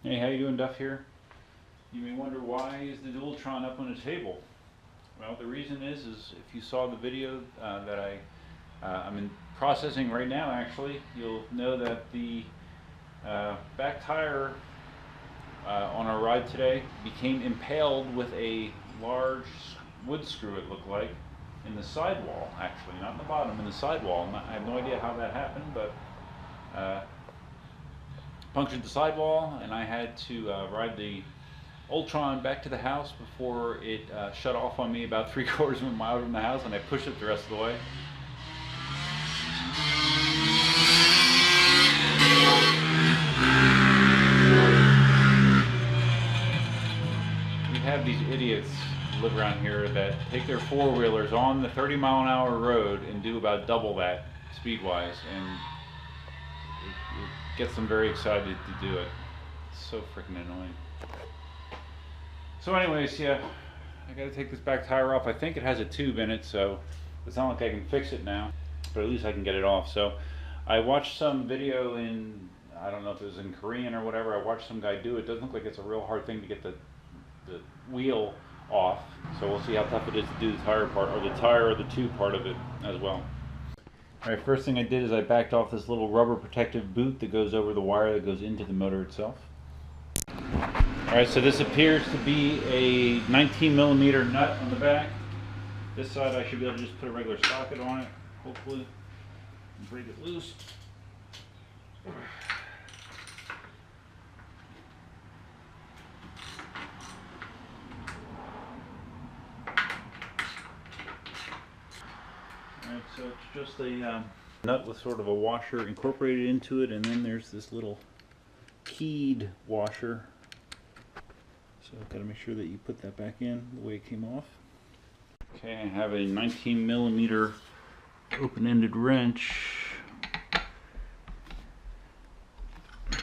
Hey, how you doing, Duff here? You may wonder, why is the Dualtron up on the table? Well, the reason is if you saw the video that I'm in processing right now, actually, you'll know that the back tire on our ride today became impaled with a large wood screw, it looked like, in the sidewall, actually, not in the bottom, in the sidewall. I have no idea how that happened, but punctured the sidewall, and I had to ride the Ultron back to the house before it shut off on me about 3/4 of a mile from the house, and I pushed it the rest of the way. We have these idiots who live around here that take their four-wheelers on the 30-mile-an-hour road and do about double that speed-wise, and it gets them very excited to do it. It's so freaking annoying. So anyways, yeah, I gotta take this back tire off. I think it has a tube in it, so it's not like I can fix it now, but at least I can get it off. So I watched some video in, I don't know if it was in Korean or whatever, I watched some guy do it. It doesn't look like it's a real hard thing to get the wheel off, so we'll see how tough it is to do the tire part, or the tire or the tube part of it as well. Alright, first thing I did is I backed off this little rubber protective boot that goes over the wire that goes into the motor itself. Alright, so this appears to be a 19mm nut on the back. This side I should be able to just put a regular socket on it, hopefully, and break it loose. Alright, so it's just a nut with sort of a washer incorporated into it, and then there's this little keyed washer. So I've got to make sure that you put that back in the way it came off. Okay, I have a 19mm open-ended wrench. Yeah,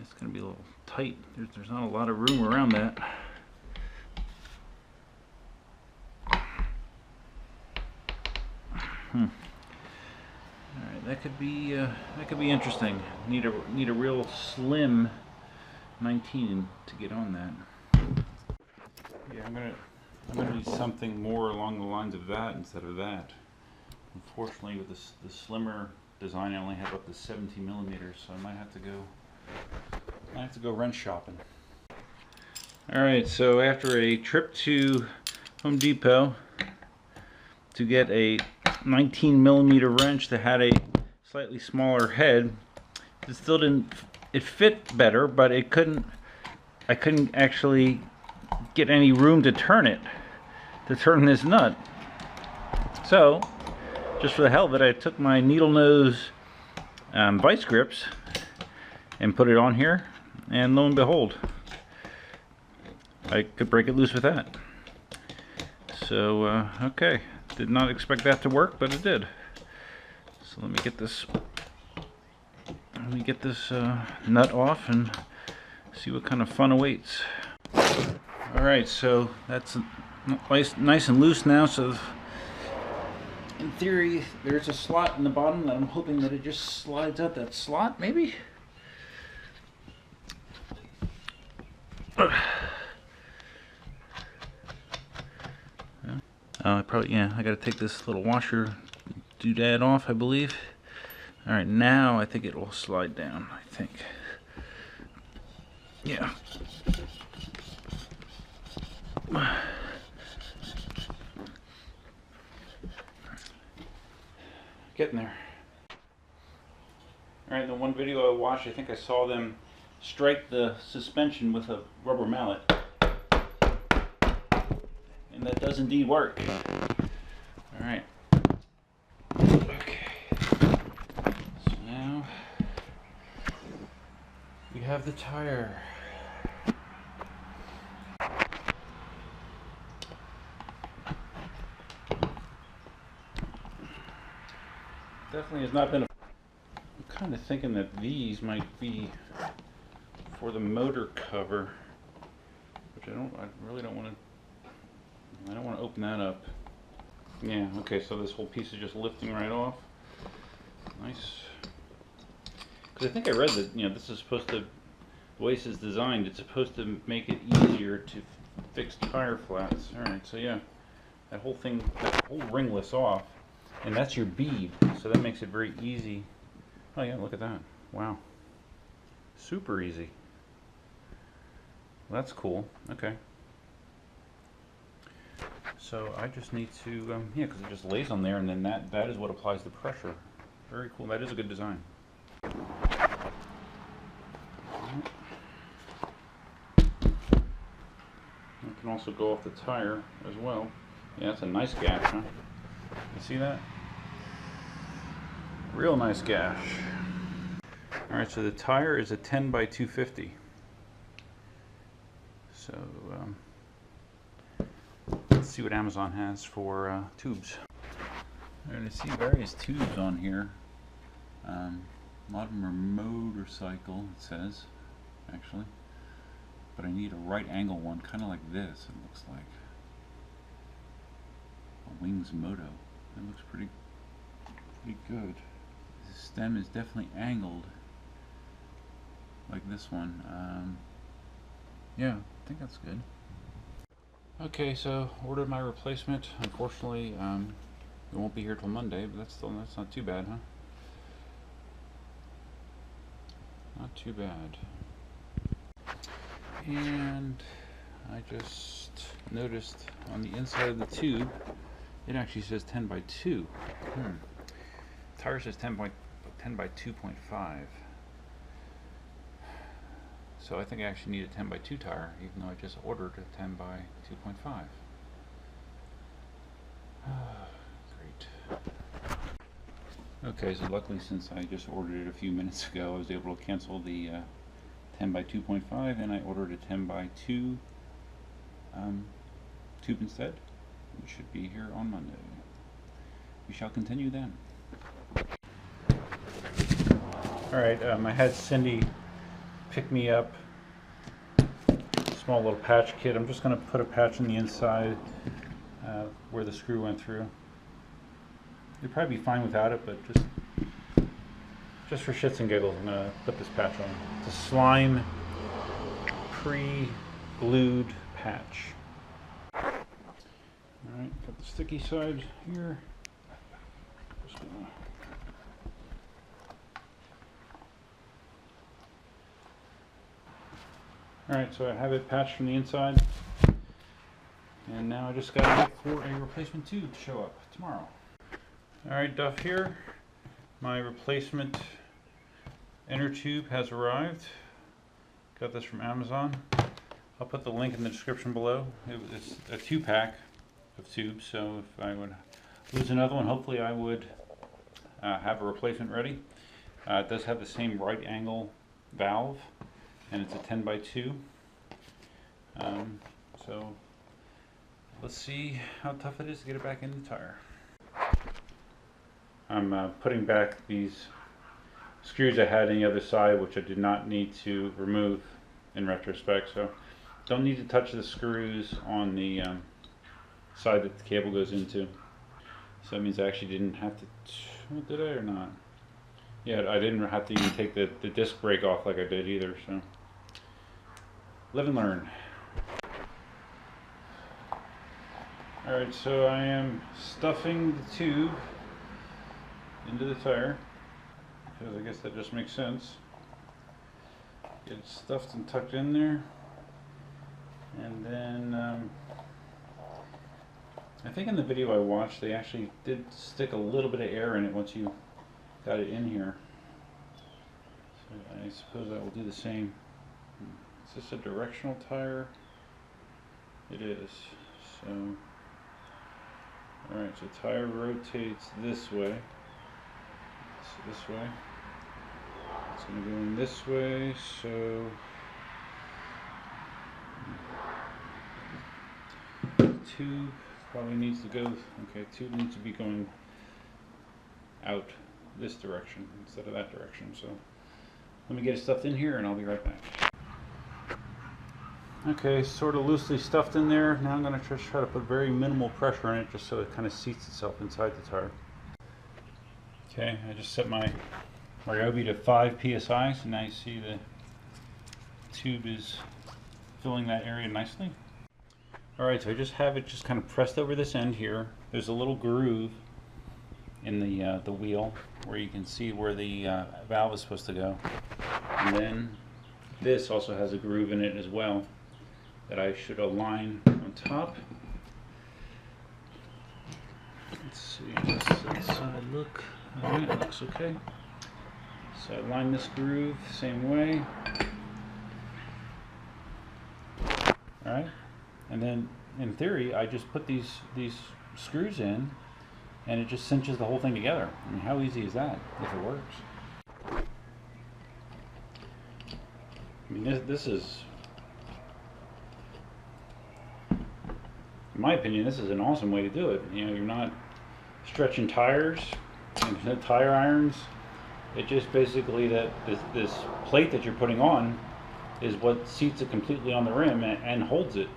it's going to be a little tight. There's not a lot of room around that. Alright, that could be interesting. Need a real slim 19 to get on that. Yeah, I'm gonna need something more along the lines of that instead of that. Unfortunately, with the slimmer design, I only have up to 17mm, so I might have to go wrench shopping. All right, so after a trip to Home Depot to get a 19mm wrench that had a slightly smaller head, it still didn't. It fit better, but I couldn't actually get any room to turn this nut. So, just for the hell of it, I took my needle nose vice grips and put it on here, and lo and behold, I could break it loose with that. So, okay, did not expect that to work, but it did. So let me get this nut off and see what kind of fun awaits. Alright, so that's nice and loose now, so in theory there's a slot in the bottom that I'm hoping that it just slides out that slot, maybe? I gotta take this little washer doodad off, I believe. Alright, now I think it will slide down, I think. Yeah. Getting there. Alright, in the one video I watched, I think I saw them strike the suspension with a rubber mallet. And that does indeed work. Alright. Okay. So now we have the tire. Definitely has not been I'm kind of thinking that these might be for the motor cover, which I really don't want to open that up. Yeah, okay, so this whole piece is just lifting right off. Nice. Because I think I read that, you know, this is supposed to, the way this is designed, it's supposed to make it easier to fix tire flats. Alright, so yeah, that whole thing, that whole ringless off, and that's your bead, so that makes it very easy. Oh yeah, look at that. Wow. Super easy. Well, that's cool. Okay. So I just need to, yeah, because it just lays on there, and then that is what applies the pressure. Very cool. That is a good design. It can also go off the tire as well. Yeah, that's a nice gash, huh? You see that? Real nice gash. Alright, so the tire is a 10 by 250. So, let's see what Amazon has for tubes. Alright, I see various tubes on here. A lot of them are motorcycle, it says, actually. But I need a right angle one, kind of like this, it looks like. A Wings Moto. That looks pretty good. The stem is definitely angled, like this one. Yeah, I think that's good. Okay, so ordered my replacement. Unfortunately, it won't be here till Monday, but that's not too bad, huh? Not too bad. And I just noticed on the inside of the tube, it actually says 10 by 2. Tire says 10 by 2.5. So I think I actually need a 10 by 2 tire, even though I just ordered a 10 by 2.5. Great. Okay, so luckily, since I just ordered it a few minutes ago, I was able to cancel the 10 by 2.5, and I ordered a 10 by 2 tube instead, which should be here on Monday. We shall continue then. Alright, I had Cindy pick me up a small little patch kit. I'm just going to put a patch on the inside where the screw went through. You'd probably be fine without it, but just for shits and giggles, I'm going to put this patch on. It's a slime pre-glued patch. Alright, got the sticky side here. Just gonna Alright, so I have it patched from the inside, and now I just gotta wait for a replacement tube to show up tomorrow. Alright, Duff here. My replacement inner tube has arrived. Got this from Amazon. I'll put the link in the description below. It's a 2-pack of tubes, so if I would lose another one, hopefully I would have a replacement ready. It does have the same right angle valve, and it's a 10 by 2. So let's see how tough it is to get it back in the tire. I'm putting back these screws I had on the other side, which I did not need to remove in retrospect, so don't need to touch the screws on the side that the cable goes into. So that means I actually didn't have to, did I or not? Yeah, I didn't have to even take the disc brake off like I did either, so live and learn. Alright, so I am stuffing the tube into the tire, because I guess that just makes sense. Get it stuffed and tucked in there, and then I think in the video I watched they actually did stick a little bit of air in it once you got it in here. So I suppose I will do the same. Is this a directional tire? It is. So, alright, so tire rotates this way. This way. It's going to go in this way, so tube probably needs to go, okay, tube needs to be going out this direction instead of that direction, so let me get it stuffed in here and I'll be right back. Okay, sort of loosely stuffed in there. Now I'm going to try to put very minimal pressure in it just so it kind of seats itself inside the tire. Okay, I just set my Ryobi to 5 psi, so now you see the tube is filling that area nicely. Alright, so I just have it just kind of pressed over this end here. There's a little groove in the wheel where you can see where the valve is supposed to go. And then this also has a groove in it as well that I should align on top. Let's see, this side look. Alright, it looks okay. So I line this groove same way. Alright, and then in theory I just put these screws in and it just cinches the whole thing together. I mean, how easy is that if it works? I mean, this is, in my opinion, this is an awesome way to do it. You know, you're not stretching tires and tire irons. It just basically this plate that you're putting on is what seats it completely on the rim and holds it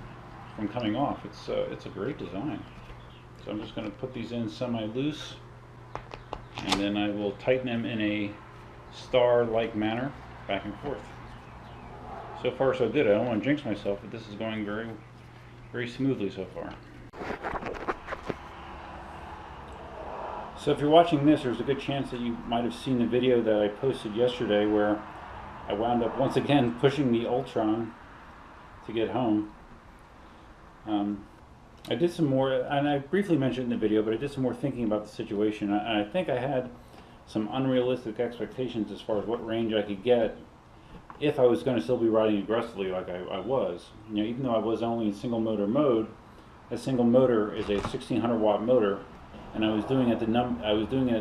from coming off. It's a great design. So I'm just going to put these in semi-loose, and then I will tighten them in a star-like manner back and forth. So far so good. I don't want to jinx myself, but this is going very, very smoothly so far. So if you're watching this, there's a good chance that you might have seen the video that I posted yesterday where I wound up once again pushing the Dualtron to get home. I did some more, and I briefly mentioned in the video, but I did some more thinking about the situation. I think I had some unrealistic expectations as far as what range I could get if I was going to still be riding aggressively like I was. You know, even though I was only in single motor mode, a single motor is a 1600 watt motor, and I was doing it at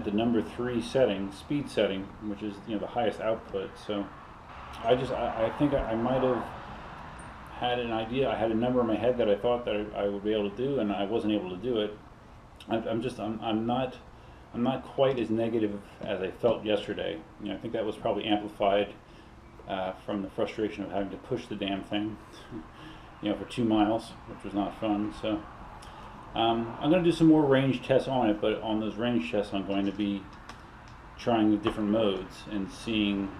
the number 3 setting, speed setting, which is, you know, the highest output. So I think I might have had an idea. I had a number in my head that I thought that I would be able to do, and I wasn't able to do it. I'm not quite as negative as I felt yesterday. You know, I think that was probably amplified from the frustration of having to push the damn thing, you know, for 2 miles, which was not fun. So I'm going to do some more range tests on it, but on those range tests I'm going to be trying the different modes and seeing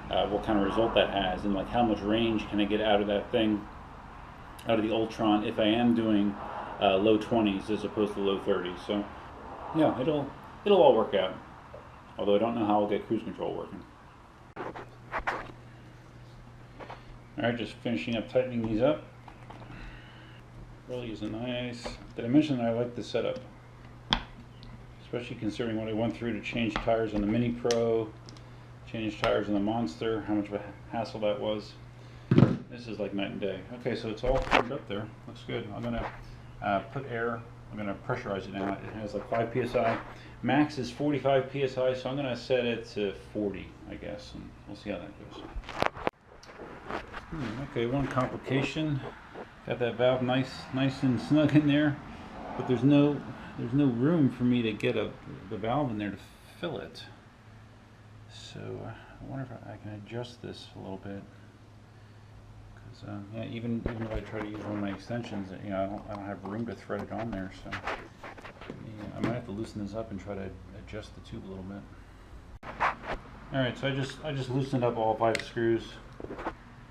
what kind of result that has, and like how much range can I get out of that thing, out of the Dualtron, if I am doing low 20s as opposed to low 30s. So yeah, it'll all work out, although I don't know how I'll get cruise control working. Alright, just finishing up tightening these up. Really is a nice. Did I mention that I like this setup? Especially considering what I went through to change tires on the Mini Pro, change tires on the Monster, how much of a hassle that was. This is like night and day. Okay, so it's all firmed up there. Looks good. I'm going to put air. I'm going to pressurize it now. It has like 5 psi. Max is 45 psi, so I'm going to set it to 40, I guess, and we'll see how that goes. Okay, one complication. Got that valve nice and snug in there, but there's no room for me to get the valve in there to fill it. So I wonder if I can adjust this a little bit, because yeah, even if I try to use one of my extensions, you know, I don't have room to thread it on there. So yeah, I might have to loosen this up and try to adjust the tube a little bit. All right, so I just loosened up all 5 screws,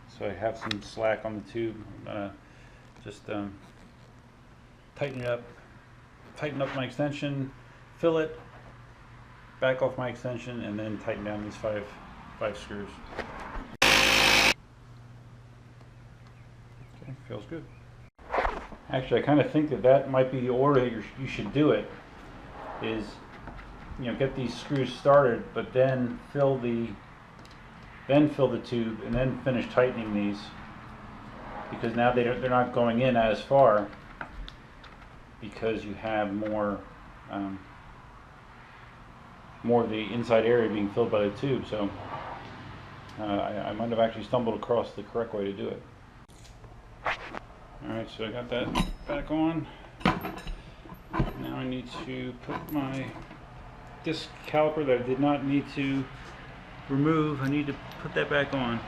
so I have some slack on the tube. Just tighten up my extension, fill it, back off my extension, and then tighten down these 5 screws. Okay, feels good. Actually, I kind of think that might be the order that you should do it. Is, you know, get these screws started, but then fill the tube, and then finish tightening these. Because now they're not going in as far, because you have more of the inside area being filled by the tube. So I might have actually stumbled across the correct way to do it. Alright, so I got that back on. Now I need to put my disc caliper that I did not need to remove. I need to put that back on.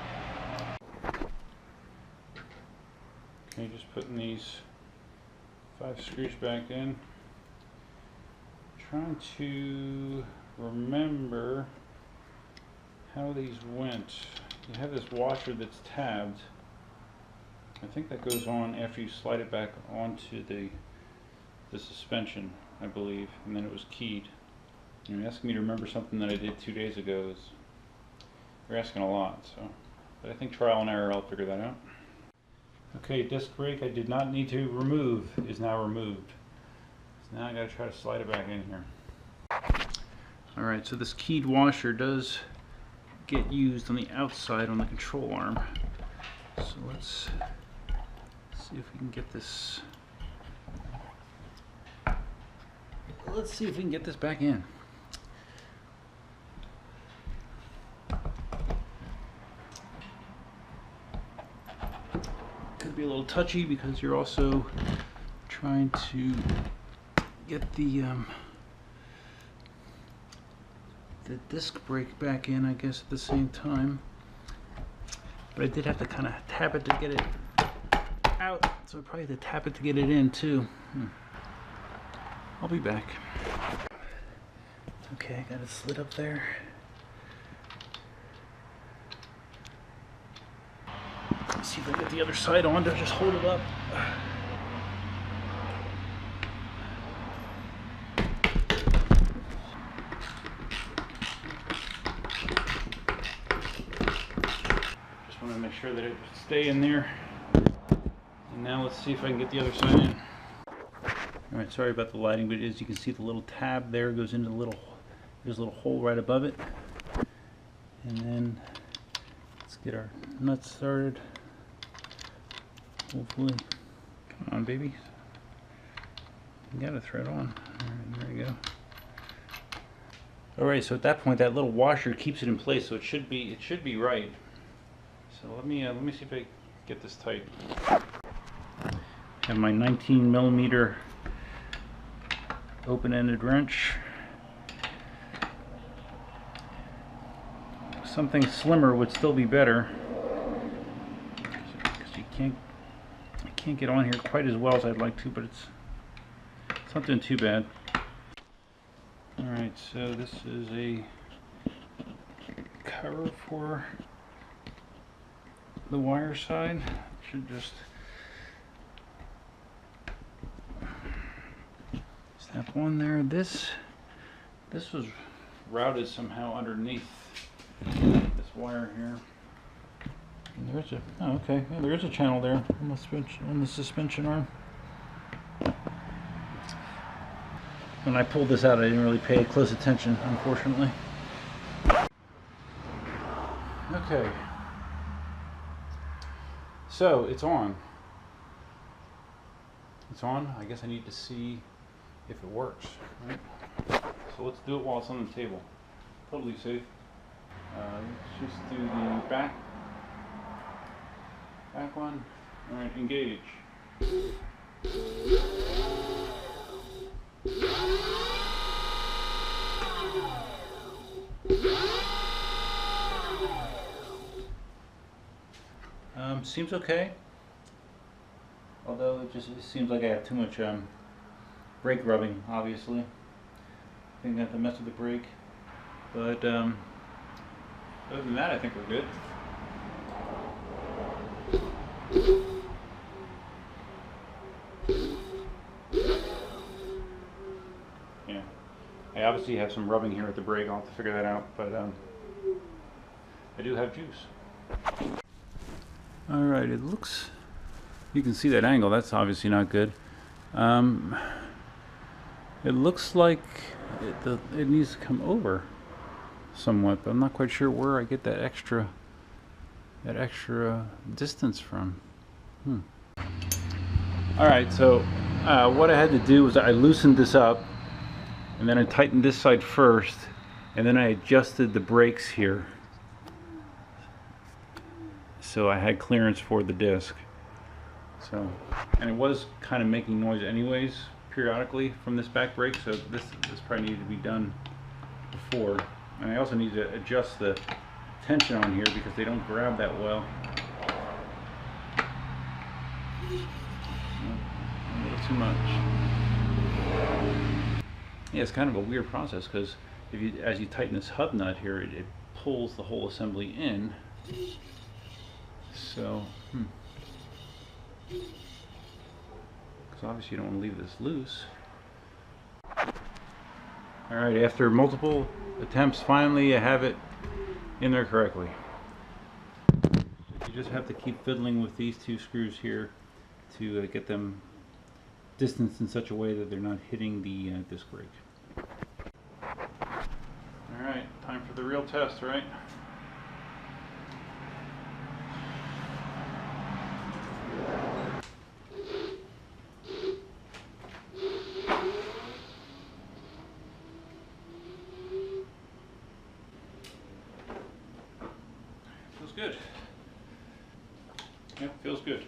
Okay, just putting these 5 screws back in. Trying to remember how these went. You have this washer that's tabbed. I think that goes on after you slide it back onto the suspension, I believe, and then it was keyed. You're asking me to remember something that I did 2 days ago. You're asking a lot, so. But I think trial and error, I'll figure that out. Okay, disc brake I did not need to remove is now removed. So now I gotta try to slide it back in here. Alright, so this keyed washer does get used on the outside on the control arm. So let's see if we can get this. Let's see if we can get this back in. Could be a little touchy because you're also trying to get the disc brake back in, I guess, at the same time. But I did have to kind of tap it to get it out, so I probably had to tap it to get it in too. I'll be back. Okay, I got it slid up there. Let's see if I can get the other side on to just hold it up. Just want to make sure that it would stay in there. And now let's see if I can get the other side in. Alright, sorry about the lighting, but as you can see, the little tab there goes into the little, there's a little hole right above it. And then let's get our nuts started. Hopefully. Come on, baby. You got a thread on. Alright, there you go. Alright, so at that point that little washer keeps it in place, so it should be right. So let me see if I get this tight. I have my 19mm open-ended wrench. Something slimmer would still be better, because I can't get on here quite as well as I'd like to, but it's not doing too bad. Alright, so this is a cover for the wire side. Should just snap on there. This was routed somehow underneath this wire here. And there's a okay, yeah, there is a channel there on the suspension arm. When I pulled this out, I didn't really pay close attention, unfortunately. Okay, so it's on. It's on. I guess I need to see if it works, right? So let's do it while it's on the table. Totally safe. Let's just do the back one. All right, engage. Seems okay. Although it seems like I have too much brake rubbing, obviously. I think I have to mess with the brake. But other than that, I think we're good. Yeah. I obviously have some rubbing here at the brake. I'll have to figure that out. But I do have juice. Alright, it looks... You can see that angle. That's obviously not good. It looks like it needs to come over somewhat, but I'm not quite sure where I get that extra distance from. Alright, so what I had to do was I loosened this up, and then I tightened this side first, and then I adjusted the brakes here so I had clearance for the disc. So, and it was kind of making noise anyways periodically from this back brake, so this probably needed to be done before. And I also need to adjust the tension on here because they don't grab that well. A little too much. Yeah, it's kind of a weird process because as you tighten this hub nut here, it pulls the whole assembly in. So, because obviously you don't want to leave this loose. Alright, after multiple attempts, finally I have it in there correctly. You just have to keep fiddling with these two screws here to get them distanced in such a way that they're not hitting the disc brake. Alright, time for the real test, right? Feels good. Yep, feels good.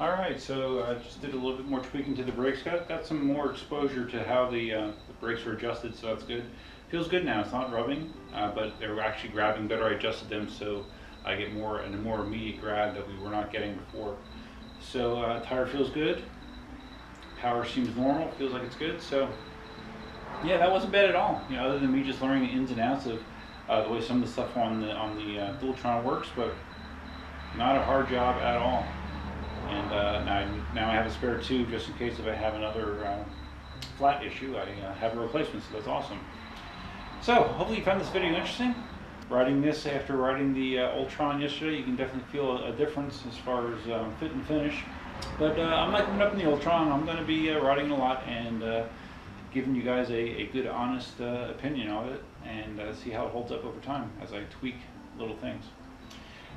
Alright, so I just did a little bit more tweaking to the brakes. Got some more exposure to how the brakes are adjusted, so that's good. Feels good now. It's not rubbing, but they're actually grabbing better. I adjusted them so I get a more immediate grab that we were not getting before. So tire feels good. Power seems normal. Feels like it's good. So yeah, that wasn't bad at all. You know, other than me just learning the ins and outs of the way some of the stuff on the Dualtron works, but not a hard job at all. And now I have a spare tube just in case if I have another flat issue. I have a replacement, so that's awesome. So hopefully you found this video interesting. Riding this after riding the Ultron yesterday, you can definitely feel a difference as far as fit and finish. But I'm not giving up in the Ultron. I'm going to be riding a lot and giving you guys a good, honest opinion of it, and see how it holds up over time as I tweak little things.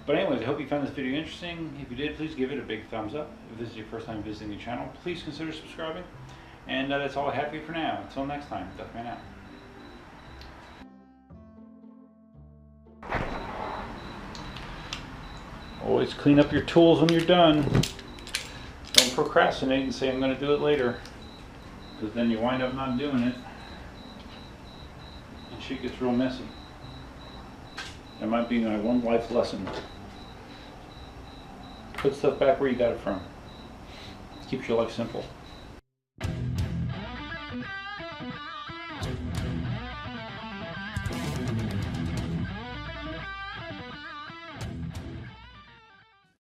But anyways, I hope you found this video interesting. If you did, please give it a big thumbs up. If this is your first time visiting the channel, please consider subscribing. And that's all I have for you for now. Until next time, Duckman out. Always clean up your tools when you're done. Don't procrastinate and say I'm going to do it later, because then you wind up not doing it and shit gets real messy. That might be my one life lesson. Put stuff back where you got it from. Keeps your life simple.